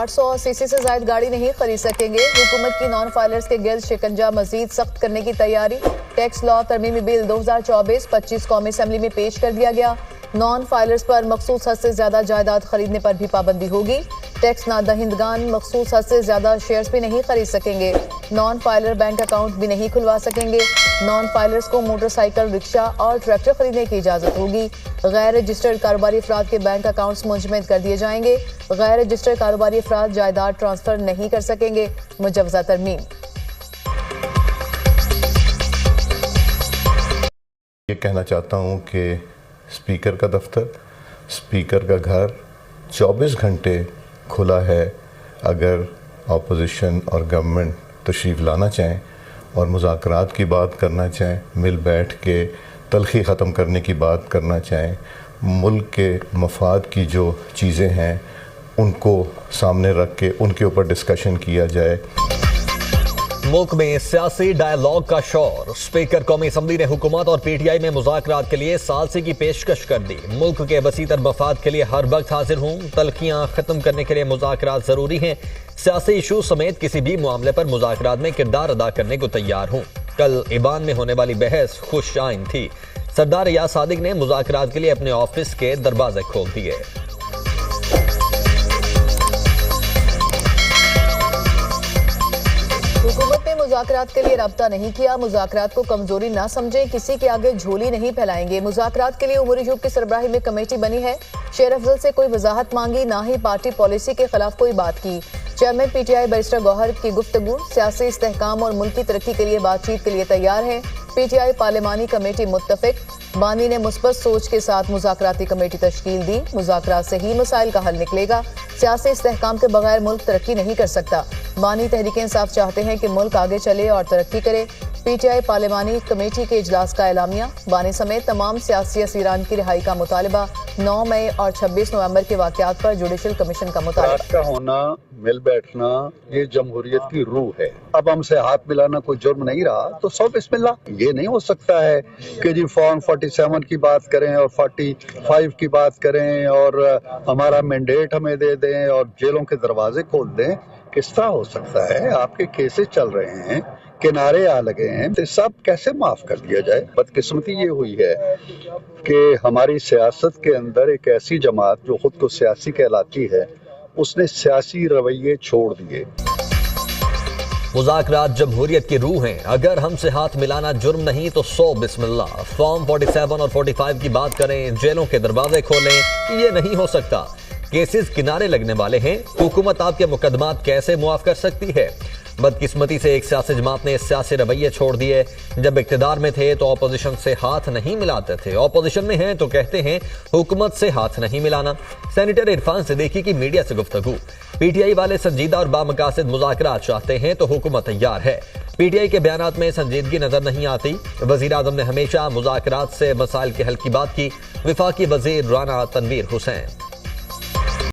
800 CC से ज्यादा गाड़ी नहीं खरीद सकेंगे। हुकूमत की नॉन फाइलर्स के गिर्द शिकंजा मजीद सख्त करने की तैयारी। टैक्स लॉ तरमीमी बिल 2024-25 कौमी असेंबली में पेश कर दिया गया। नॉन फाइलर्स पर मखसूस हद से ज्यादा जायदाद खरीदने पर भी पाबंदी होगी। टैक्स नादहिंदगान मखसूस हद से ज्यादा शेयर्स भी नहीं खरीद सकेंगे। नॉन फाइलर बैंक अकाउंट भी नहीं खुलवा सकेंगे। नॉन फाइलर्स को मोटरसाइकिल, रिक्शा और ट्रैक्टर खरीदने की इजाजत होगी। गैर रजिस्टर्ड कारोबारी अफराद के बैंक अकाउंट्स मुंजमद कर दिए जाएंगे। गैर रजिस्टर्ड कारोबारी अफराद जायदाद ट्रांसफर नहीं कर सकेंगे। मुजवजा तरमीम। ये कहना चाहता हूँ कि स्पीकर का दफ्तर, स्पीकर का घर 24 घंटे खुला है। अगर अपोजिशन और गवर्नमेंट तशरीफ़ लाना चाहें और मुज़ाकरात की बात करना चाहें, मिल बैठ के तलखी ख़त्म करने की बात करना चाहें, मुल्क के मफाद की जो चीज़ें हैं उनको सामने रख के उनके ऊपर डिस्कशन किया जाए। मुल्क में सियासी डायलॉग का शोर। स्पीकर कौमी असम्बली ने हुकूमत और पीटीआई में मुज़ाकरात के लिए सालसी की पेशकश कर दी। मुल्क के वसीतर मफाद के लिए हर वक्त हाजिर हूँ। तलखियाँ ख़त्म करने के लिए मुज़ाकरात ज़रूरी हैं। सियासी इशू समेत किसी भी मामले पर मुज़ाकरात में किरदार अदा करने को तैयार हूँ। कल ईबान में होने वाली बहस खुश आइन थी। सरदार रियाज सादिक ने मुज़ाकरात के लिए अपने ऑफिस के दरवाजे खोल दिए। हुकूमत ने मुज़ाकरात के लिए रब्ता नहीं किया। मुज़ाकरात को कमजोरी ना समझें, किसी के आगे झोली नहीं फैलाएंगे। मुज़ाकरात के लिए उमर यूब की सरबराही में कमेटी बनी है। शेर अफजल से कोई वजाहत मांगी, ना ही पार्टी पॉलिसी के खिलाफ कोई बात की। चेयरमैन पीटीआई बैरिस्टर गौहर की गुफ्तगू सियासी इस्तेहकाम और मुल्की तरक्की के लिए बातचीत के लिए तैयार है। पीटीआई पार्लिमानी कमेटी मुत्तफिक। बानी ने मुस्बत सोच के साथ मुज़ाकराती कमेटी तश्कील दी। मुज़ाकरात से ही मसाइल का हल निकलेगा। सियासी इस्तेहकाम के बगैर मुल्क तरक्की नहीं कर सकता। बानी तहरीक इंसाफ चाहते हैं कि मुल्क आगे चले और तरक्की करे। पीटीआई पार्लिमानी कमेटी के इजलास का एलामिया। बानी समेत तमाम सियासी असीरान की रिहाई का मुतालबा। 9 मई और 26 नवंबर के वाक़यात पर जुडिशल कमीशन का मुतालबा। का होना, मिल बैठना, ये जमहूरियत की रूह है। अब हमसे हाथ मिलाना कोई जुर्म नहीं रहा, तो सौ बिस्मिल्लाह। ये नहीं हो सकता है कि जी फॉर्म 47 की बात करें और 45 की बात करें और हमारा मैंडेट हमें दे दें और जेलों के दरवाजे खोल दें। किस तरह हो सकता है? आपके केसेस चल रहे हैं, किनारे आ लगे हैं, तो सब कैसे माफ कर दिया जाए? बदकिस्मती ये हुई है कि हमारी सियासत के अंदर एक ऐसी जमात जो खुद को सियासी कहलाती है, उसने सियासी रवैये छोड़ दिए। मुज़ाकरात जमहूरियत की रूह हैं। अगर हमसे हाथ मिलाना जुर्म नहीं तो सौ बिस्मिल्लाह। फॉर्म 47 और 45 की बात करें, जेलों के दरवाजे खोलें, ये नहीं हो सकता। केसेस किनारे लगने वाले हैं। हुकूमत आपके मुकदमात कैसे मुआफ कर सकती है? बदकिस्मती से एक सियासी जमात ने सियासी रवैये छोड़ दिए। जब इक्तदार में थे तो अपोजिशन से हाथ नहीं मिलाते थे, अपोजिशन में हैं तो कहते हैं हुकूमत से हाथ नहीं मिलाना। सेनेटर इरफान सिद्दीकी की मीडिया से गुफ्तगू। पीटीआई वाले संजीदा और बामकासिद मुज़ाकरात चाहते हैं तो हुकूमत तैयार है। पीटीआई के बयानात में संजीदगी नजर नहीं आती। वज़ीर आज़म ने हमेशा मुज़ाकरात से मसाइल के हल की बात की। वफाकी वज़ीर राना तनवीर हुसैन।